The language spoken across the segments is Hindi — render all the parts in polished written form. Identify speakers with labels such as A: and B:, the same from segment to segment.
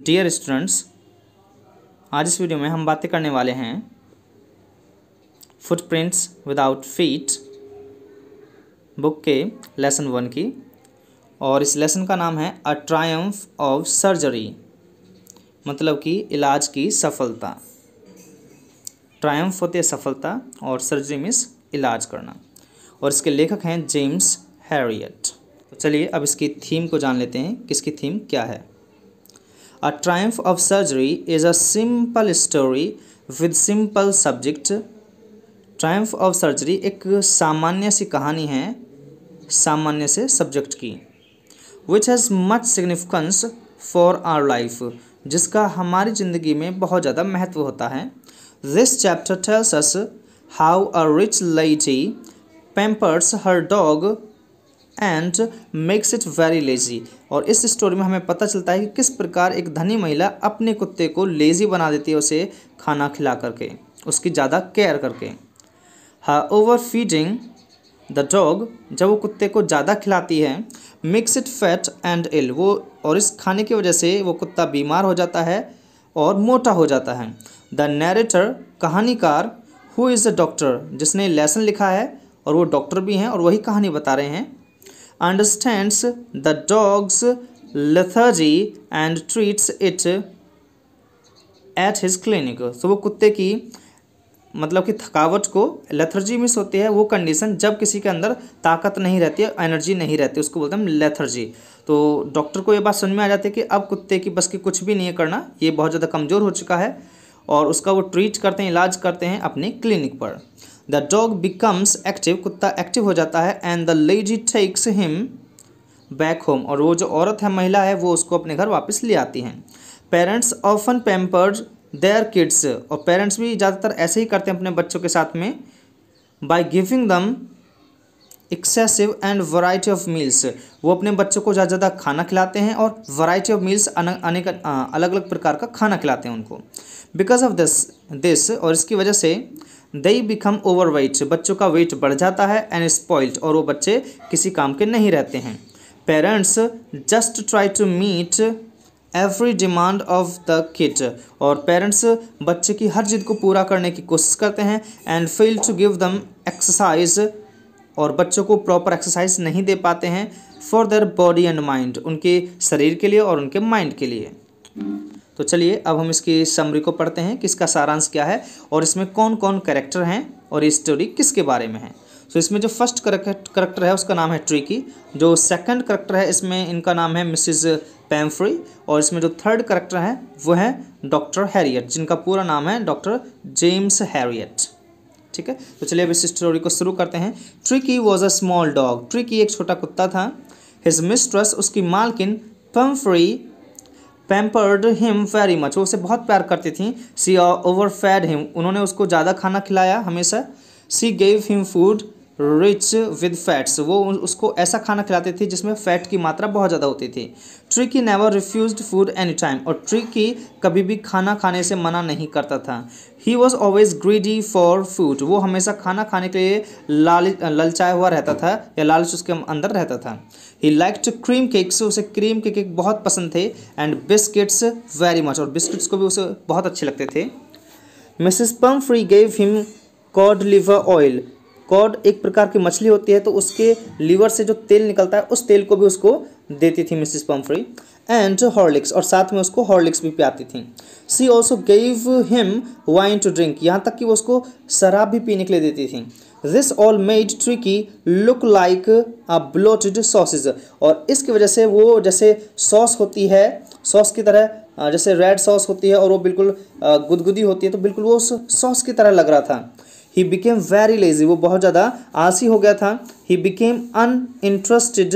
A: डियर स्टूडेंट्स, आज इस वीडियो में हम बातें करने वाले हैं फुटप्रिंट्स विदाउट फीट बुक के लेसन 1 की। और इस लेसन का नाम है अ ट्रायम्फ ऑफ सर्जरी, मतलब कि इलाज की सफलता। ट्रायम्फ होती है सफलता और सर्जरी मीन्स इलाज करना। और इसके लेखक हैं जेम्स हैरियट। तो चलिए अब इसकी थीम को जान लेते हैं कि इसकी थीम क्या है। A triumph of surgery is a simple story with simple subject. Triumph of surgery एक सामान्य सी कहानी है सामान्य से सब्जेक्ट की, which has much significance for our life, जिसका हमारी ज़िंदगी में बहुत ज़्यादा महत्व होता है। This chapter tells us how a rich lady pampers her dog and makes it very lazy. और इस स्टोरी में हमें पता चलता है कि किस प्रकार एक धनी महिला अपने कुत्ते को लेजी बना देती है, उसे खाना खिला करके, उसकी ज़्यादा केयर करके। हाँ, ओवर फीडिंग द डॉग, जब वो कुत्ते को ज़्यादा खिलाती है, मेक्स इट फैट एंड इल, वो और इस खाने की वजह से वो कुत्ता बीमार हो जाता है और मोटा हो जाता है। द नैरेटर, कहानीकार, हु इज़ द डॉक्टर, जिसने लेसन लिखा है और वो डॉक्टर भी हैं और वही कहानी बता रहे हैं, understands the dog's lethargy and treats it at his clinic। तो वो कुत्ते की मतलब कि थकावट को, लेथर्जी मिस होती है वो कंडीशन जब किसी के अंदर ताकत नहीं रहती है, एनर्जी नहीं रहती, उसको बोलते हैं लेथर्जी। तो डॉक्टर को ये बात समझ में आ जाती है कि अब कुत्ते की बस की कुछ भी नहीं है करना, ये बहुत ज़्यादा कमज़ोर हो चुका है, और उसका वो ट्रीट करते हैं, इलाज करते हैं अपने क्लिनिक पर। द डॉग बिकम्स एक्टिव, कुत्ता एक्टिव हो जाता है, and the lady takes him back home, और वो जो औरत है, महिला है, वो उसको अपने घर वापस ले आती हैं। Parents often pampered their kids, और पेरेंट्स भी ज़्यादातर ऐसे ही करते हैं अपने बच्चों के साथ में, by giving them excessive and variety of meals, वो अपने बच्चों को ज़्यादा ज़्यादा खाना खिलाते हैं और वैरायटी ऑफ मील्स अनेक अलग अलग प्रकार का खाना खिलाते हैं उनको। बिकॉज ऑफ दिस और इसकी वजह से दे बिकम ओवरवेट, बच्चों का वेट बढ़ जाता है, एंड स्पॉइल्ड, और वो बच्चे किसी काम के नहीं रहते हैं। Parents just try to meet every demand of the kid, और पेरेंट्स बच्चे की हर जिद को पूरा करने की कोशिश करते हैं, and fail to give them exercise, और बच्चों को प्रॉपर एक्सरसाइज नहीं दे पाते हैं, for their body and mind, उनके शरीर के लिए और उनके माइंड के लिए। तो चलिए अब हम इसकी समरी को पढ़ते हैं कि इसका सारांश क्या है और इसमें कौन कौन कैरेक्टर हैं और ये स्टोरी किसके बारे में है। तो इसमें जो फर्स्ट करेक्टर है उसका नाम है ट्रिकी, जो सेकंड करेक्टर है इसमें इनका नाम है मिसिज पैम्फ्री, और इसमें जो थर्ड करेक्टर है वो है डॉक्टर हैरियट, जिनका पूरा नाम है डॉक्टर जेम्स हैरियट। ठीक है, तो चलिए अब इस स्टोरी को शुरू करते हैं। Tricky was a small dog, tricky एक छोटा कुत्ता था। हिज मिस्ट्रेस, उसकी मालकिन, Pomfrey pampered him very much, वो उसे बहुत प्यार करती थी। सी ओवर फैड हिम, उन्होंने उसको ज़्यादा खाना खिलाया हमेशा। सी gave him food rich with fats, वो उसको ऐसा खाना खिलाती थी जिसमें फैट की मात्रा बहुत ज़्यादा होती थी। Tricky never refused food any time, और ट्रिकी कभी भी खाना खाने से मना नहीं करता था। He was always greedy for food, वो हमेशा खाना खाने के लिए ललचाया हुआ रहता था या लालच उसके अंदर रहता था। ही लाइक्ड क्रीम केक्स, उसे क्रीम के केक बहुत पसंद थे, एंड बिस्किट्स वेरी मच, और बिस्किट्स को भी उसे बहुत अच्छे लगते थे। Mrs Pumphrey gave him cod liver oil, cod एक प्रकार की मछली होती है, तो उसके लीवर से जो तेल निकलता है उस तेल को भी उसको देती थी मिसेस पम्फ्री, एंड हॉर्लिक्स, और साथ में उसको हॉर्लिक्स भी पियाती थी। She also gave him wine to drink, यहाँ तक कि वो उसको शराब भी पीने के लिए देती थी। This all made tricky look like a bloated sausage, और इसकी वजह से वो जैसे सॉस होती है, सॉस की तरह, जैसे रेड सॉस होती है और वो बिल्कुल गुदगुदी होती है, तो बिल्कुल वो सॉस की तरह लग रहा था। ही बिकेम वेरी लेजी, वो बहुत ज़्यादा आलसी हो गया था। He became uninterested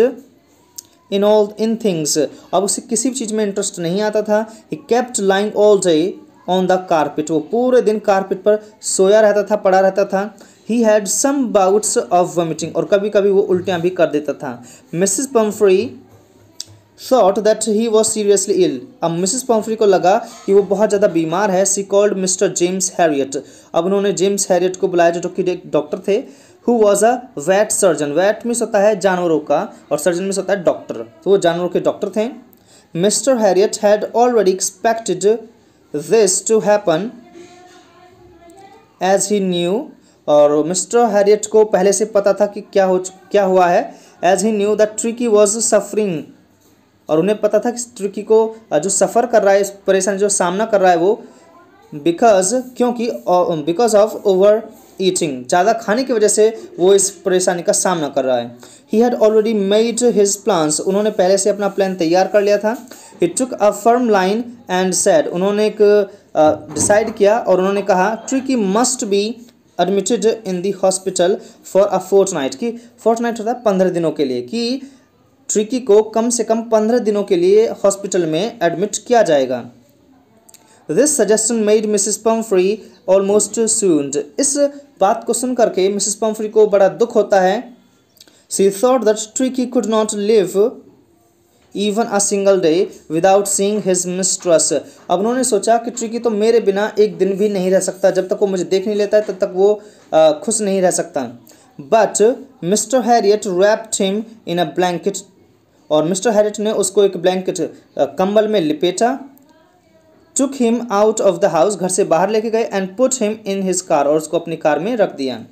A: in all in things, अब उसे किसी भी चीज़ में इंटरेस्ट नहीं आता था। He kept lying all day on the carpet, वो पूरे दिन कारपेट पर सोया रहता था, पड़ा रहता था। He had some bouts of vomiting, और कभी कभी वो उल्टियाँ भी कर देता था। Mrs Pumphrey thought that he was seriously ill, अब मिसेस पम्फ्री को लगा कि वो बहुत ज़्यादा बीमार है। She called Mr James Herriot, अब उन्होंने जेम्स हैरियट को बुलाया जो कि डॉक्टर थे। Who was a vet surgeon, vet means होता है जानवरों का और सर्जन मीन्स होता है डॉक्टर, तो वो जानवरों के डॉक्टर थे। Mr Herriot had already expected this to happen as he knew, और मिस्टर हैरियट को पहले से पता था कि क्या हुआ है। As he knew that Tricki was suffering, और उन्हें पता था कि ट्रिकी को जो सफ़र कर रहा है, इस परेशानी जो सामना कर रहा है वो बिकॉज ऑफ ओवर ईटिंग, ज़्यादा खाने की वजह से वो इस परेशानी का सामना कर रहा है। He had already made his plans, उन्होंने पहले से अपना प्लान तैयार कर लिया था। He took a firm line and said, उन्होंने एक डिसाइड किया और उन्होंने कहा Tricky must be admitted in the hospital for a fortnight, कि फोर्टनाइट होता है 15 दिनों के लिए, कि ट्रिकी को कम से कम 15 दिनों के लिए हॉस्पिटल में एडमिट किया जाएगा। This suggestion made Mrs Pumphrey almost swooned, इस बात को सुन करके मिसिस पम्फ्री को बड़ा दुख होता है। She thought that tricky could not live even a single day without seeing his mistress, अब उन्होंने सोचा कि ट्रिकी तो मेरे बिना एक दिन भी नहीं रह सकता, जब तक वो मुझे देख नहीं लेता है तब तक वो खुश नहीं रह सकता। But Mr Herriot wrapped him in a blanket, और मिस्टर हैरियट ने उसको एक ब्लैंकेट कंबल में लिपेटा। Took him out of the house, घर से बाहर लेके गए, and put him in his car, और उसको अपनी कार में रख दिया।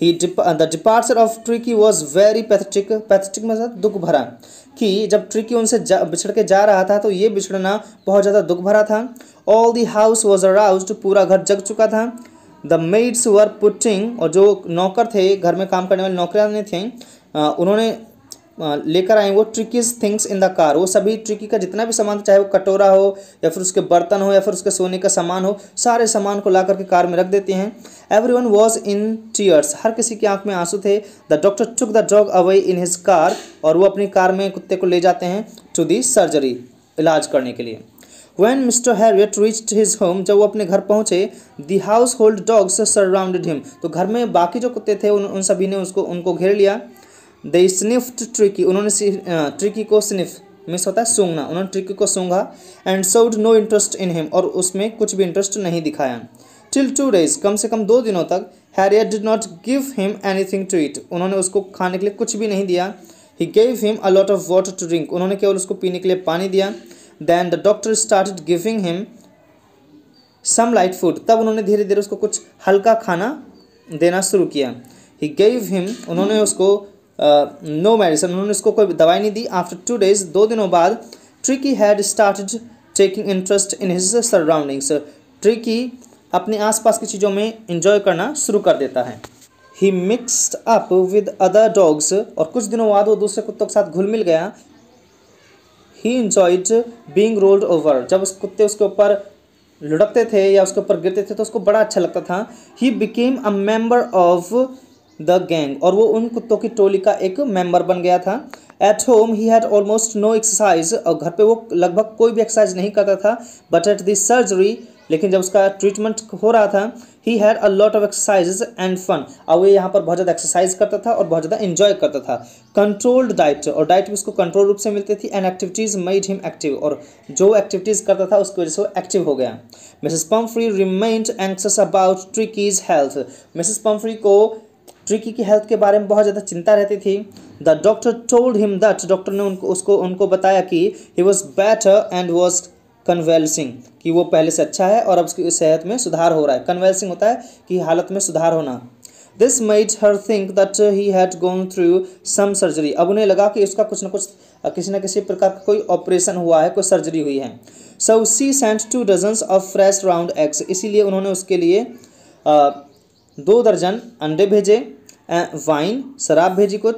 A: The departure of Tricky was very pathetic, pathetic मतलब दुख भरा, कि जब ट्रिकी उनसे बिछड़ के जा रहा था तो ये बिछड़ना बहुत ज़्यादा दुख भरा था। All the house was aroused, पूरा घर जग चुका था। द मेड्स वर पुटिंग, और जो नौकर थे, घर में काम करने वाले नौकरानी थे, उन्होंने लेकर आए वो ट्रिकीज थिंग्स इन द कार, वो सभी ट्रिकी का जितना भी सामान, चाहे वो कटोरा हो या फिर उसके बर्तन हो या फिर उसके सोने का सामान हो, सारे सामान को ला करके कार में रख देते हैं। एवरीवन वॉज इन टीयर्स, हर किसी की आंख में आंसू थे। The doctor took the dog away in his car, और वो अपनी कार में कुत्ते को ले जाते हैं टू दी सर्जरी, इलाज करने के लिए। When Mr. Harriet reached his home, जब वो अपने घर पहुंचे, the household dogs surrounded him, तो घर में बाकी जो कुत्ते थे उन सभी ने उनको घेर लिया। They sniffed Tricky, उन्होंने ट्रिकी को स्निफ मिस होता है सूंघना, उन्होंने ट्रिकी को सूंघा। And showed no interest in him, और उसमें कुछ भी इंटरेस्ट नहीं दिखाया। Till 2 days, कम से कम 2 दिनों तक Harriet did not give him anything to eat, उन्होंने उसको खाने के लिए कुछ भी नहीं दिया। He gave him a lot of water to drink, उन्होंने केवल उसको पीने के लिए पानी दिया। Then the doctor started giving him some light food, तब उन्होंने धीरे धीरे उसको कुछ हल्का खाना देना शुरू किया। He gave him, उन्होंने उसको नो मेडिसिन, उन्होंने उसको कोई दवाई नहीं दी। आफ्टर 2 days, 2 दिनों बाद, tricky had started taking interest in his surroundings, tricky अपने आसपास की चीज़ों में इंजॉय करना शुरू कर देता है। He mixed up with other dogs, और कुछ दिनों बाद वो दूसरे कुत्तों के साथ घुल मिल गया। ही इंजॉयड बीइंग रोल्ड ओवर, जब उस कुत्ते उसके ऊपर लुढ़कते थे या उसके ऊपर गिरते थे तो उसको बड़ा अच्छा लगता था। He became a member of the gang, और वो उन कुत्तों की टोली का एक मेंबर बन गया था। At home he had almost no exercise, और घर पे वो लगभग कोई भी एक्सरसाइज नहीं करता था। बट एट द सर्जरी, लेकिन जब उसका ट्रीटमेंट हो रहा था, he had a lot of exercises and fun, और वो यहाँ पर बहुत ज़्यादा एक्सरसाइज करता था और बहुत ज़्यादा इंजॉय करता था। कंट्रोल्ड डाइट, और डाइट भी उसको कंट्रोल रूप से मिलती थी। And activities made him active, और जो एक्टिविटीज़ करता था उसकी वजह से वो एक्टिव हो गया। Mrs Pumphrey remained anxious about Tricky's health, Mrs Pomfrey को ट्रिकी की हेल्थ के बारे में बहुत ज़्यादा चिंता रहती थी। The doctor told him that, doctor ने उनको बताया कि he was better and was convalescing, कि वो पहले से अच्छा है और अब उसकी सेहत में सुधार हो रहा है। कन्वेल्सिंग होता है कि हालत में सुधार होना। This made her think that he had gone through some surgery, अब उन्हें लगा कि उसका कुछ न किसी प्रकार का कोई ऑपरेशन हुआ है, कोई सर्जरी हुई है। So she sent 2 dozens of fresh round eggs, इसीलिए उन्होंने उसके लिए 2 दर्जन अंडे भेजे। वाइन, शराब भेजी कुछ।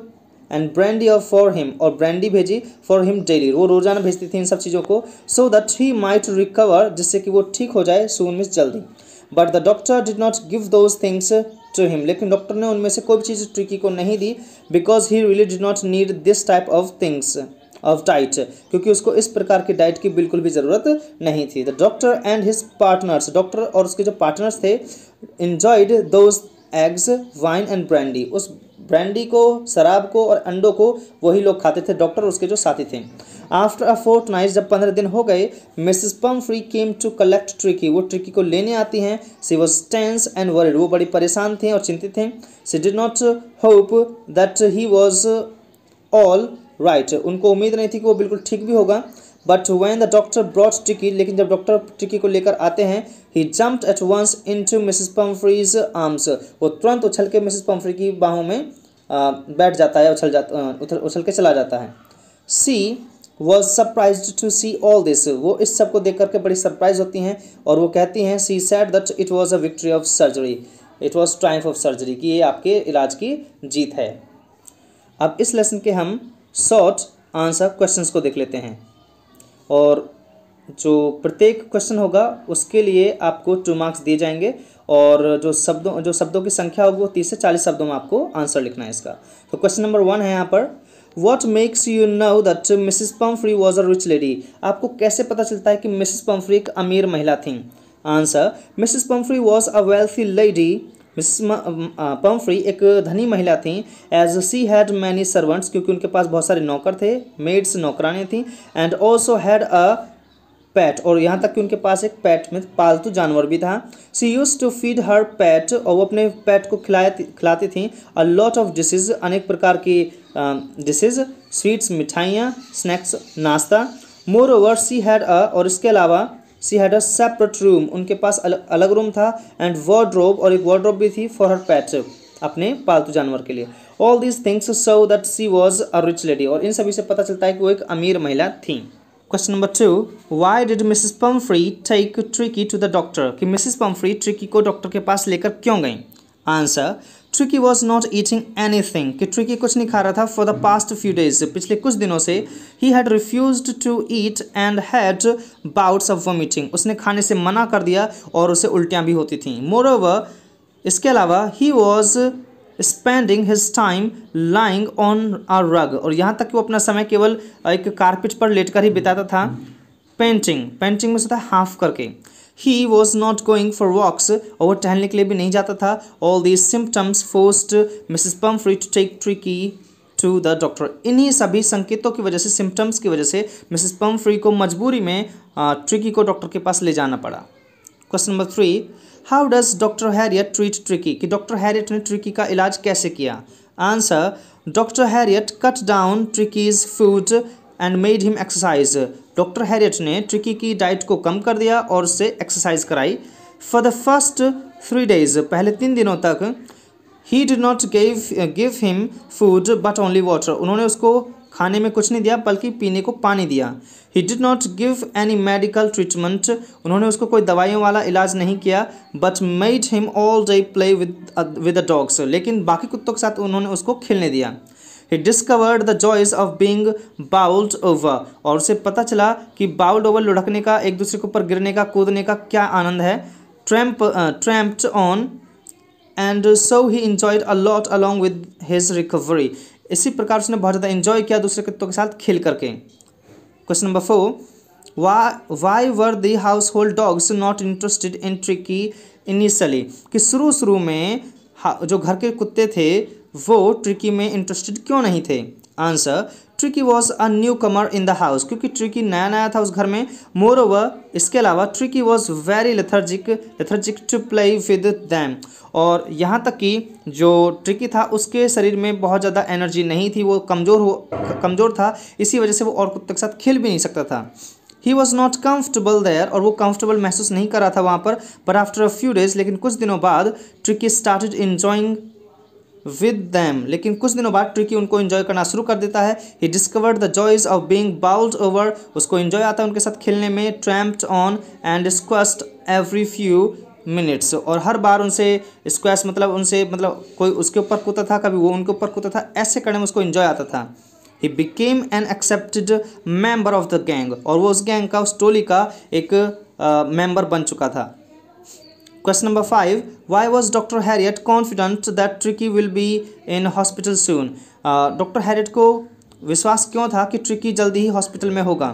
A: And brandy of for him, और ब्रांडी भेजी फॉर हिम डेली, वो रोजाना भेजती थी इन सब चीज़ों को। So that he might recover, जिससे कि वो ठीक हो जाए सून मीन्स जल्दी। But the doctor did not give those things to him, लेकिन डॉक्टर ने उनमें से कोई भी चीज़ ट्रिकी को नहीं दी। Because he really did not need this type of things of diet, क्योंकि उसको इस प्रकार की डाइट की बिल्कुल भी ज़रूरत नहीं थी। The doctor and his partners, doctor और उसके जो पार्टनर्स थे, enjoyed those eggs, wine and brandy, उस ब्रांडी को, शराब को और अंडों को वही लोग खाते थे, डॉक्टर और उसके जो साथी थे। आफ्टर अ फोर्टनाइट, जब 15 दिन हो गए, Mrs Pumphrey came to collect Tricky, वो ट्रिकी को लेने आती हैं। She was tense and worried, वो बड़ी परेशान थे और चिंतित थे। She did not hope that he was all right, उनको उम्मीद नहीं थी कि वो बिल्कुल ठीक भी होगा। But when the doctor brought Tricky, लेकिन जब डॉक्टर ट्रिकी को लेकर आते हैं, he jumped at once into Mrs Pumphrey's arms, वो तुरंत उछल के मिसेस पम्फ्री की बाहों में बैठ जाता है, उछल के चला जाता है। She was surprised to see all this, वो इस सब को देख करके बड़ी सरप्राइज होती हैं और वो कहती हैं, she said that it was a victory of surgery, it was Triumph of surgery, कि ये आपके इलाज की जीत है। अब इस लेसन के हम शॉर्ट आंसर क्वेश्चंस को देख लेते हैं और जो प्रत्येक क्वेश्चन होगा उसके लिए आपको 2 मार्क्स दिए जाएंगे और जो शब्दों की संख्या होगी वो 30 से 40 शब्दों में आपको आंसर लिखना है इसका। तो क्वेश्चन नंबर 1 है यहाँ पर, What makes you know that Mrs. Pumphrey was a rich lady? आपको कैसे पता चलता है कि मिसेस पम्फ्री एक अमीर महिला थी? Answer, Mrs Pumphrey was a wealthy lady, Mrs Pumphrey एक धनी महिला थी, as she had many servants, क्योंकि उनके पास बहुत सारे नौकर थे, मेड्स नौकरानी थी, and also had a PAT, और यहाँ तक कि उनके पास एक पैट में पालतू जानवर भी था। She used to feed her pet, और वो अपने पैट को खिलाती थी अ लॉट ऑफ डिशेज, अनेक प्रकार की डिशेज, स्वीट्स मिठाइयाँ, स्नैक्स नाश्ता। More over she had a, और इसके अलावा she had a separate room, उनके पास अलग रूम था, एंड वार्डरोब, और एक वार्डरोब भी थी फॉर हर पैट, अपने पालतू जानवर के लिए। All these things show that she was a rich lady, और इन सभी से पता चलता है कि वो एक अमीर महिला थी। Question number 2, why did Mrs Pumphrey take Tricki to the doctor, कि मिसेस पम्फ्री ट्रिकी को डॉक्टर के पास लेकर क्यों गई? Answer, tricky was not eating anything, कि ट्रिकी कुछ नहीं खा रहा था for the past few days, पिछले कुछ दिनों से। He had refused to eat and had bouts of vomiting, उसने खाने से मना कर दिया और उसे उल्टियाँ भी होती थीं। मोरओवर, इसके अलावा he was spending his time lying on a रग, और यहाँ तक कि वो अपना समय केवल एक कारपेट पर लेटकर ही बिताता था। पेंटिंग में से था हाफ करके। He was not going for walks, और वो टहलने के लिए भी नहीं जाता था। All these symptoms forced Mrs Pumphrey to take Tricki to the doctor, इन्हीं सभी संकेतों की वजह से, सिम्टम्स की वजह से मिसेस पम्फ्री को मजबूरी में ट्रिकी को डॉक्टर के पास ले जाना पड़ा। Question number 3, how does doctor Harriet treat tricky, कि डॉक्टर हैरियट ने ट्रिकी का इलाज कैसे किया? Answer, doctor Harriet cut down ट्रिकीज food and made him exercise, doctor Herriot ने ट्रिकी की डाइट को कम कर दिया और उससे एक्सरसाइज कराई। फॉर द फर्स्ट 3 days, पहले 3 दिनों तक, ही did not give him food but only water, उन्होंने उसको खाने में कुछ नहीं दिया बल्कि पीने को पानी दिया। He did not give any medical treatment, उन्होंने उसको कोई दवाइयों वाला इलाज नहीं किया। But made him all day play with the dogs, लेकिन बाकी कुत्तों के साथ उन्होंने उसको खेलने दिया। He discovered the joys of being bowled over, और उसे पता चला कि बाउल्ड ओवर, लुढ़कने का, एक दूसरे के ऊपर गिरने का, कूदने का क्या आनंद है। Tramped on and so he enjoyed a lot along with his recovery, इसी प्रकार उसने बहुत ज़्यादा इन्जॉय किया दूसरे कुत्तों के साथ खेल करके। Question number 4, why were the house hold dogs not interested in tricky initially, कि शुरू में जो घर के कुत्ते थे वो ट्रिकी में इंटरेस्टेड क्यों नहीं थे? Answer, tricky was a newcomer in the house, क्योंकि ट्रिकी नया था उस घर में। मोर ओवर, इसके अलावा Tricki was very lethargic to play with them, और यहाँ तक कि जो ट्रिकी था उसके शरीर में बहुत ज़्यादा एनर्जी नहीं थी, वो कमज़ोर था, इसी वजह से वो और कुत्ते के साथ खेल भी नहीं सकता था। He was not comfortable there, और वो कंफर्टेबल महसूस नहीं कर रहा था वहाँ पर। But after a few days, लेकिन कुछ दिनों बाद, tricky started enjoying with them, लेकिन कुछ दिनों बाद ट्रिकी उनको एंजॉय करना शुरू कर देता है। He discovered the joys of being bowled over, उसको एंजॉय आता है उनके साथ खेलने में। Tramped on and squashed every few minutes, और हर बार उनसे स्क्वैश मतलब कोई उसके ऊपर कूदता था, कभी वो उनके ऊपर कूदता था, ऐसे करने में उसको एंजॉय आता था। He became an accepted member of the gang, और वो उस गैंग का, उस टोली का एक मेंबर बन चुका था। Question number 5, why was Dr. Harriet confident that Tricky will be in hospital soon? Doctor Herriot को विश्वास क्यों था कि ट्रिकी जल्दी ही हॉस्पिटल में होगा?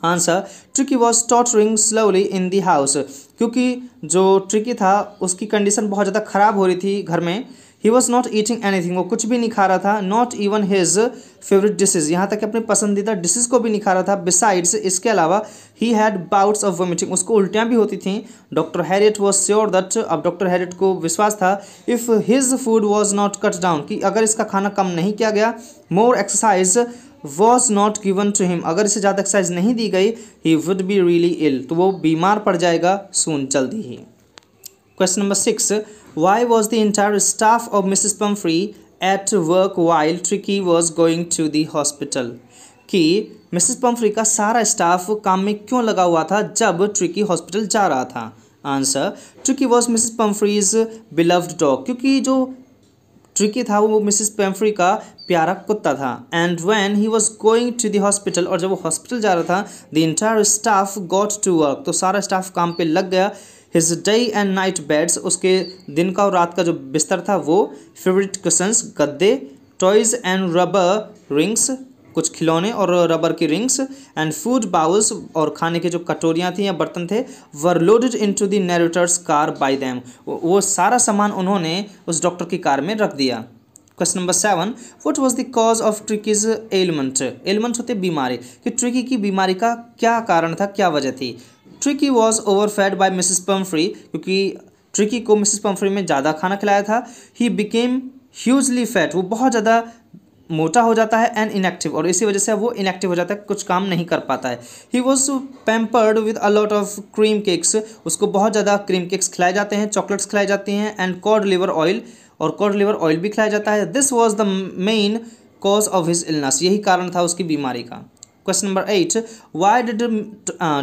A: Answer, tricky was tottering slowly in the house, क्योंकि जो ट्रिकी था उसकी कंडीशन बहुत ज़्यादा ख़राब हो रही थी घर में। ही वॉज नॉट ईटिंग एनीथिंग, वो कुछ भी नहीं खा रहा था। Not even his favourite dishes, यहाँ तक कि अपनी पसंदीदा डिशेज को भी नहीं खा रहा था। बिसाइड्स, इसके अलावा, he had bouts of vomiting, उसको उल्टियाँ भी होती थीं। Doctor Herriot was sure that, अब डॉक्टर हैरियट को विश्वास था, if his food was not cut down, कि अगर इसका खाना कम नहीं किया गया, more exercise was not given to him, अगर इसे ज़्यादा एक्सरसाइज नहीं दी गई, he would be really ill, तो वो बीमार पड़ जाएगा सून, जल्दी ही। Question number 6, Y was the entire staff of Mrs Pumphrey at work while Tricki was going to the hospital, कि मिसिस पम्फ्री का सारा स्टाफ काम में क्यों लगा हुआ था जब ट्रिकी हॉस्पिटल जा रहा था। Answer, tricky was Mrs Pumphrey's beloved dog, क्योंकि जो ट्रिकी था वो मिसिस पम्फ्री का प्यारा कुत्ता था। And when he was going to the hospital, और जब वो हॉस्पिटल जा रहा था, the entire staff got to work, तो सारा स्टाफ काम पे लग गया। His day and night beds, उसके दिन का और रात का जो बिस्तर था वो, फेवरेट कुशन्स, गद्दे, टॉयज एंड रबर रिंग्स, कुछ खिलौने और रबर की रिंग्स, एंड फूड बाउल्स, और खाने की जो कटोरियाँ थी या बर्तन थे, were loaded into the narrator's car by them, वो सारा सामान उन्होंने उस डॉक्टर की कार में रख दिया। Question number 7, what was the cause of ट्रिकीज element, element होते बीमारी, कि ट्रिकी की बीमारी का क्या कारण था, क्या वजह थी। Tricky was overfed by Mrs Pumphrey, क्योंकि ट्रिकी को मिसिस पम्फ्री में ज़्यादा खाना खिलाया था। ही बिकेम ह्यूजली फैट, वो बहुत ज़्यादा मोटा हो जाता है, एंड इनएक्टिव, और इसी वजह से वो इनएक्टिव हो जाता है, कुछ काम नहीं कर पाता है। He was pampered with a lot of cream cakes, उसको बहुत ज़्यादा क्रीम केक्स खिलाए जाते हैं, चॉकलेट्स खिलाई जाती हैं, एंड कॉड लिवर ऑयल, और कॉड लिवर ऑयल भी खिलाया जाता है। This was the main cause of his illness, यही कारण था उसकी बीमारी का। Question number 8, why did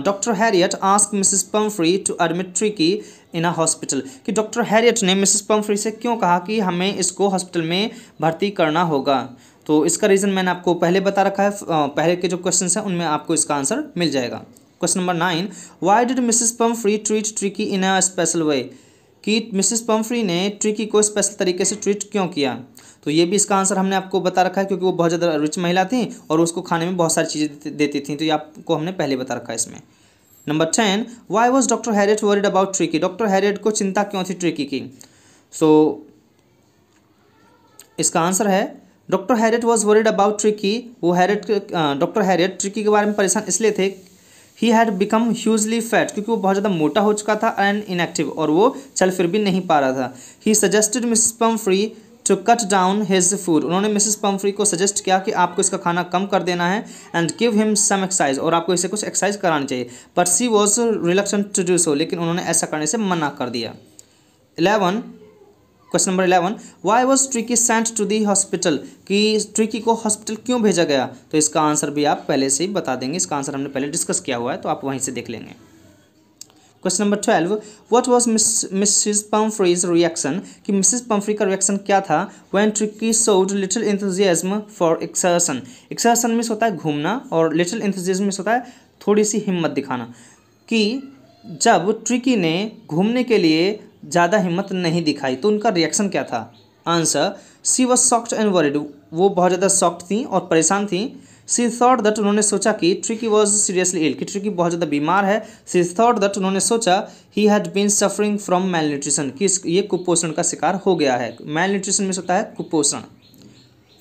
A: doctor Herriot ask Mrs Pumphrey to admit Tricki in a hospital, कि डॉक्टर हैरियट ने मिसिस पम्फ्री से क्यों कहा कि हमें इसको हॉस्पिटल में भर्ती करना होगा। तो इसका रीज़न मैंने आपको पहले बता रखा है, पहले के जो क्वेश्चन हैं उनमें आपको इसका आंसर मिल जाएगा। Question number 9, Y did Mrs Pomfrey treat tricky in a special वे, कि मिसिस पम्फ्री ने ट्रिकी को स्पेशल तरीके से ट्रीट क्यों किया। तो ये भी इसका आंसर हमने आपको बता रखा है, क्योंकि वो बहुत ज़्यादा रिच महिला थी और उसको खाने में बहुत सारी चीज़ें देती थी, तो ये आपको हमने पहले बता रखा है इसमें। Number 10, why was doctor Harriet worried about tricky, doctor Herriot को चिंता क्यों थी ट्रिकी की। सो इसका आंसर है, doctor Herriot was worried about tricky, वो डॉक्टर हैरियट ट्रिकी के बारे में परेशान इसलिए थे, he had become hugely fat, क्योंकि वो बहुत ज़्यादा मोटा हो चुका था, एंड इनएक्टिव, और वो चल फिर भी नहीं पा रहा था। He suggested Mrs Pumphrey to cut down his food, उन्होंने मिसिस पम्फ्री को सजेस्ट किया कि आपको इसका खाना कम कर देना है, and give him some exercise, और आपको इसे कुछ एक्सरसाइज करानी चाहिए। But she was reluctant to do so, लेकिन उन्होंने ऐसा करने से मना कर दिया। 11, question number 11, why was Tricki sent to the hospital, कि ट्रिकी को हॉस्पिटल क्यों भेजा गया। तो इसका आंसर भी आप पहले से ही बता देंगे, इसका आंसर हमने पहले डिस्कस किया हुआ है, तो आप वहीं से देख लेंगे। Question number 12, what was Mrs Pumphrey's reaction, कि मिसिस पम्फ्री का रिएक्शन क्या था, when Tricky showed little enthusiasm for exertion, exertion means होता है घूमना, और लिटिल एंथुजियाज्म मीन्स होता है थोड़ी सी हिम्मत दिखाना, कि जब ट्रिकी ने घूमने के लिए ज़्यादा हिम्मत नहीं दिखाई तो उनका रिएक्शन क्या था। Answer, she was shocked and worried, वो बहुत ज़्यादा सॉक्ड थी और परेशान थी। सी थॉट दैट, उन्होंने सोचा कि ट्रिकी वॉज सीरियसली इल, कि ट्रिकी बहुत ज़्यादा बीमार है। सी थॉट दैट, उन्होंने सोचा he had been suffering from malnutrition, कि ये कुपोषण का शिकार हो गया है। मेल न्यूट्रिशन में होता है कुपोषण।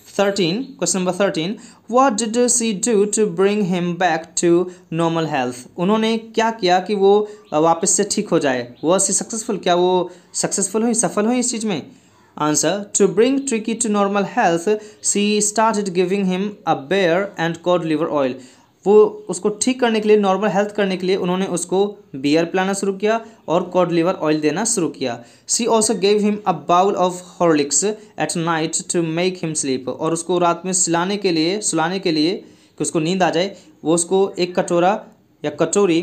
A: 13, question number 13, what did she do to bring him back to normal health, उन्होंने क्या किया कि वो वापस से ठीक हो जाए। वॉज सी सक्सेसफुल, क्या वो सक्सेसफुल हुई, सफल हुई इस चीज़ में। Answer, to bring Tricki to normal health she started giving him a bear and cod liver oil, वो उसको ठीक करने के लिए, नॉर्मल हेल्थ करने के लिए उन्होंने उसको बियर पिलाना शुरू किया और कॉड लिवर ऑयल देना शुरू किया। She also gave him a bowl of Horlicks at night to make him sleep, और उसको रात में सुलाने के लिए कि उसको नींद आ जाए, वो उसको एक कटोरा या कटोरी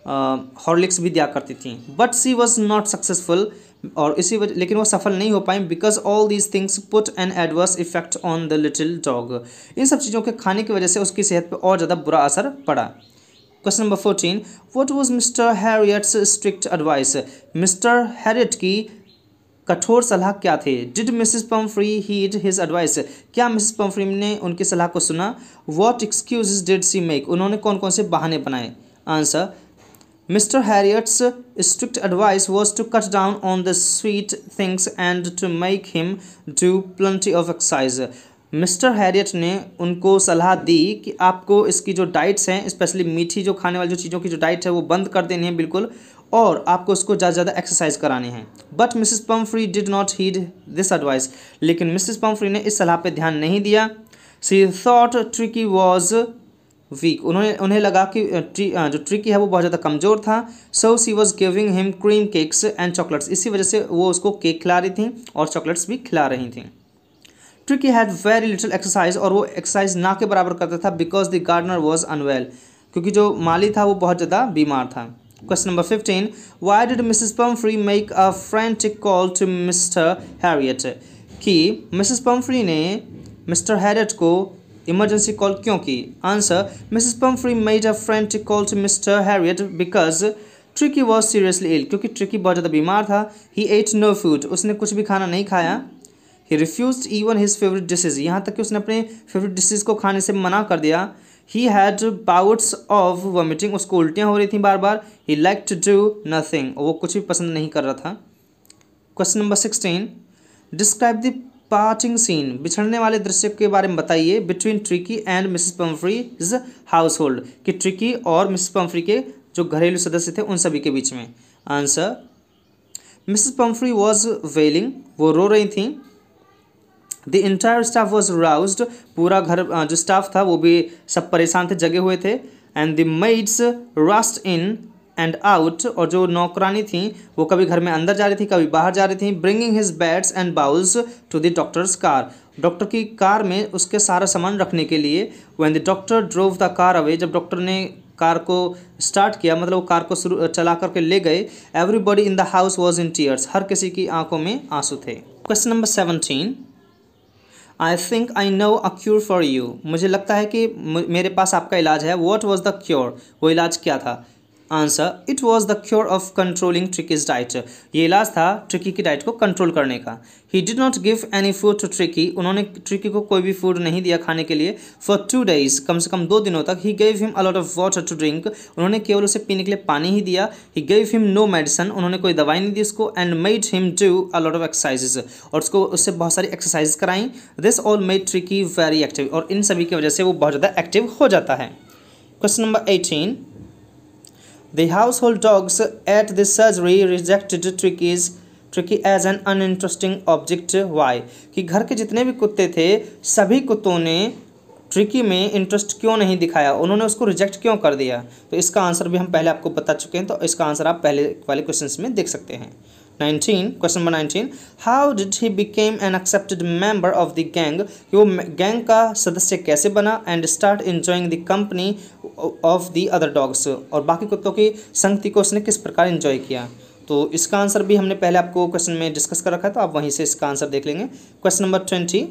A: हॉर्लिक्स भी दिया करती थी। But she was not successful, और इसी वजह, लेकिन वो सफल नहीं हो पाई, because all these things put an adverse effect on the little dog, इन सब चीज़ों के खाने की वजह से उसकी सेहत पर और ज़्यादा बुरा असर पड़ा। Question number 14, what was Mr Herriot's strict advice, Mr Herriot की कठोर सलाह क्या थी। Did Mrs Pumphrey heed his advice, क्या मिसिस पम्फ्री ने उनकी सलाह को सुना। What excuses did she make, उन्होंने कौन कौन से बहाने बनाए। Answer, Mr. Harriot's strict advice was to cut down on the sweet things and to make him do plenty of exercise. Mister Herriot ने उनको सलाह दी कि आपको इसकी जो डाइट्स हैं, स्पेशली मीठी जो खाने वाली जो चीज़ों की जो डाइट है वो बंद कर देनी है बिल्कुल, और आपको उसको ज़्यादा ज़्यादा एक्सरसाइज करानी है। But Mrs Pumphrey did not heed this advice, लेकिन मिसिस पम्फ्री ने इस सलाह पे ध्यान नहीं दिया। She thought Tricki was weak, उन्हें लगा कि जो ट्रिकी है वो बहुत ज़्यादा कमज़ोर था. So she was giving him cream cakes and chocolates, इसी वजह से वो उसको केक खिला रही थी और चॉकलेट्स भी खिला रही थी. Tricki had very little exercise, और वो एक्सरसाइज ना के बराबर करता था because the gardener was unwell, क्योंकि जो माली था वो बहुत ज़्यादा बीमार था. Question number 15. Why did Mrs Pumphrey make a frantic call to Mr Herriot, कि मिसिस पम्फ्री ने मिस्टर हैरियट को इमरजेंसी कॉल क्यों की. Answer, Mrs Pumphrey made a frantic call to Mr Herriot because Tricki was seriously ill, क्योंकि ट्रिकी बहुत ज़्यादा बीमार था. ही एट नो फूड, उसने कुछ भी खाना नहीं खाया. He refused even his favourite dishes, यहाँ तक कि उसने अपने फेवरेट डिशेज को खाने से मना कर दिया. He had bouts of vomiting, उसको उल्टियाँ हो रही थी बार बार. He like to do nothing, वो कुछ भी पसंद नहीं कर रहा था. Question number 16. Describe the parting scene, बिछड़ने वाले दृश्य के बारे में बताइए between Tricky and Mrs Pumphrey's household, कि ट्रिकी और मिसिस पम्फ्री के जो घरेलू सदस्य थे उन सभी के बीच में. आंसर, मिसिस पम्फ्री वॉज वेलिंग, वो रो रही थी. द इंटायर स्टाफ वॉज राउज्ड, पूरा घर जो स्टाफ था वो भी सब परेशान थे, जगे हुए थे. And the maids rushed in and out, और जो नौकरानी थी वो कभी घर में अंदर जा रही थी कभी बाहर जा रही थी. Bringing his bats and bowls to the doctor's car, doctor की कार में उसके सारा सामान रखने के लिए. When the doctor drove the car away, जब डॉक्टर ने कार को स्टार्ट किया, मतलब वो कार को चला करके ले गए. Everybody in the house was in tears, हर किसी की आंखों में आंसू थे. Question number 17. I think I know a cure for you, मुझे लगता है कि मेरे पास आपका इलाज है. वॉट वॉज द क्योर, वो इलाज क्या था. Answer, it was the cure of controlling ट्रिकीज diet, ये इलाज था ट्रिकी की डाइट को कंट्रोल करने का. He did not give any food to Tricki, उन्होंने ट्रिकी को कोई भी फूड नहीं दिया खाने के लिए. फॉर 2 days, कम से कम 2 दिनों तक. He gave him a lot of water to drink, उन्होंने केवल उसे पीने के लिए पानी ही दिया. He gave him no medicine, उन्होंने कोई दवाई नहीं दी उसको. And made him do a lot of exercises, और उससे बहुत सारी एक्सरसाइज कराई. This all made Tricki very active, और इन सभी की वजह से वो बहुत ज़्यादा एक्टिव हो जाता है. Question number 18. The household dogs at this surgery rejected Tricky as an uninteresting object. Why? कि घर के जितने भी कुत्ते थे सभी कुत्तों ने ट्रिकी में इंटरेस्ट क्यों नहीं दिखाया, उन्होंने उसको रिजेक्ट क्यों कर दिया. तो इसका आंसर भी हम पहले आपको बता चुके हैं, तो इसका आंसर आप पहले वाले क्वेश्चन में देख सकते हैं. 19. Question number 19. How did he became an accepted member of the gang, कि वो गैंग का सदस्य कैसे बना. And start enjoying the company of the other dogs, और बाकी कुत्तों की संगति को उसने किस प्रकार एंजॉय किया. तो इसका आंसर भी हमने पहले आपको क्वेश्चन में डिस्कस कर रखा है, तो आप वहीं से इसका आंसर देख लेंगे. Question number 20.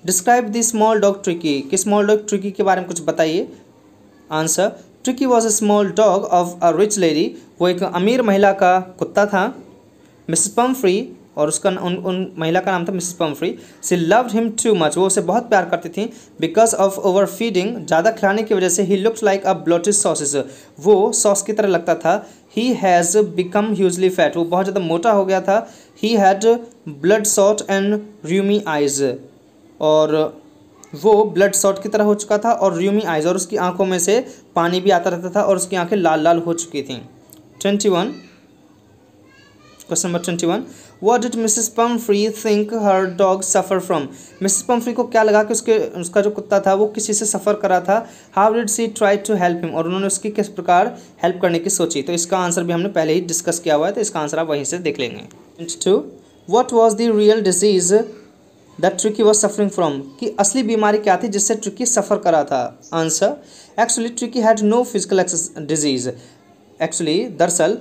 A: Describe the small dog tricky, कि स्मॉल डॉग ट्रिकी के बारे में कुछ बताइए. Answer, tricky was a small dog of a rich lady, वो एक अमीर महिला का कुत्ता था. मिसेस पम्फ्री, और उसका उन महिला का नाम था मिसेस पम्फ्री. सी लव्ड हिम टू मच, वो उसे बहुत प्यार करती थी. बिकॉज ऑफ ओवर फीडिंग, ज़्यादा खिलाने की वजह से. He looked like a bloated sausages, वो सॉस की तरह लगता था. He has become hugely fat, वो बहुत ज़्यादा मोटा हो गया था. He had blood shot and rheumy eyes, और वो ब्लड शॉट की तरह हो चुका था और र्यूमी आइज, और उसकी आंखों में से पानी भी आता रहता था और उसकी आंखें लाल लाल हो चुकी थी. 21. Question number 21. What did Mrs. Pumphrey think her dog suffer from? Mrs Pomfrey को क्या लगा कि उसका जो कुत्ता था वो किसी से सफ़र कर रहा था. How did she try to help him? और उन्होंने उसकी किस प्रकार हेल्प करने की सोची. तो इसका आंसर भी हमने पहले ही डिस्कस किया हुआ है, तो इसका आंसर आप वहीं से देख लेंगे. 22. What was the real disease that Tricky was suffering from? कि असली बीमारी क्या थी जिससे ट्रिकी सफ़र कर रहा था. Answer, actually Tricki had no physical disease. Actually दरअसल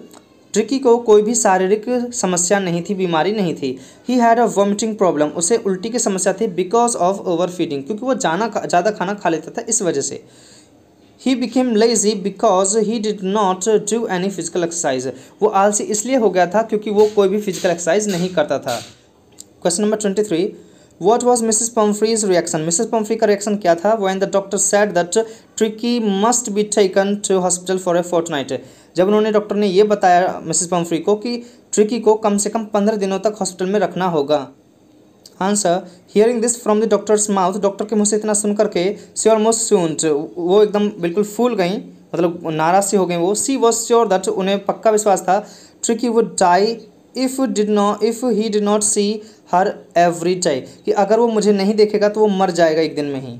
A: ट्रिकी को कोई भी शारीरिक समस्या नहीं थी, बीमारी नहीं थी. ही हैड अ वॉमिटिंग प्रॉब्लम, उसे उल्टी की समस्या थी. बिकॉज ऑफ ओवर फीडिंग, क्योंकि वो ज़्यादा खाना खा लेता था, इस वजह से. He became lazy because he did not do any physical exercise, वो आलसी इसलिए हो गया था क्योंकि वो कोई भी फिजिकल एक्सरसाइज नहीं करता था. Question number 23. What was Mrs. Pumphrey's reaction? Mrs Pomfrey का रिएक्शन क्या था? When the doctor said that Tricky must be taken to hospital for a fortnight. जब उन्होंने डॉक्टर ने ये बताया मिसेस पम्फ्री को कि ट्रिकी को कम से कम 15 दिनों तक हॉस्पिटल में रखना होगा. Answer, hearing this from the doctors mouth, doctor के मुँह से इतना सुन करके शी ऑलमोस्ट सून्ड, वो एकदम बिल्कुल फूल गई, मतलब नाराज सी हो गई वो. सी वॉज श्योर दैट, उन्हें पक्का विश्वास था Tricki would die if he did not see her every day, कि अगर वो मुझे नहीं देखेगा तो वो मर जाएगा एक दिन में ही।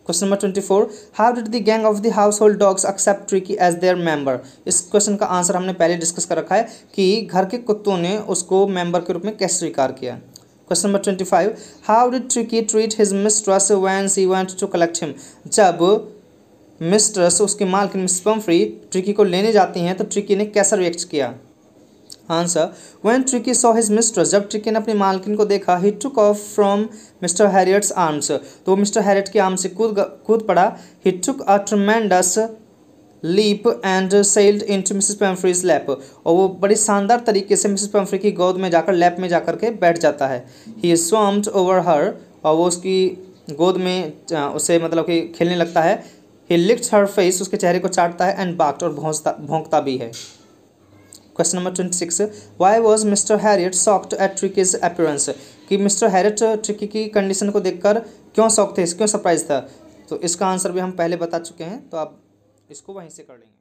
A: Question number 24, how did the gang of the house hold dogs accept Tricky as their member. इस क्वेश्चन का आंसर हमने पहले डिस्कस कर रखा है कि घर के कुत्तों ने उसको मेंबर के रूप में कैसे स्वीकार किया। Question number 25, how did Tricki treat his mistress when she went to collect him. जब मिस्ट्रेस उसकी मालकिन मिस पम्फ्री ट्रिकी को लेने जाती हैं तो ट्रिकी ने कैसा रिएक्ट किया। Answer, when Tricky saw his mistress, जब ट्रिकी ने अपनी मालकिन को देखा, he took off from Mr Harriet's arms, तो वो मिस्टर हैरियट के आर्म से कूद पड़ा। He took a tremendous leap and sailed into Mrs Pumphrey's lap, और वो बड़ी शानदार तरीके से मिसेस पम्फ्री की गोद में जाकर लैप में जाकर के बैठ जाता है। ही स्वम्ड ओवर हर, और वो उसकी गोद में उसे मतलब कि खेलने लगता है। ही लिक्ड हर फेस, उसके चेहरे को चाटता है। एंड बाक्ड, और भौंकता भी है। Question number 26, why was mister Harriet shocked eight ट्रिकीज appearance, कि मिस्टर हैरियट ट्रिकी की कंडीशन को देखकर क्यों शॉक थे, क्यों सरप्राइज था। तो इसका आंसर भी हम पहले बता चुके हैं, तो आप इसको वहीं से कर लेंगे।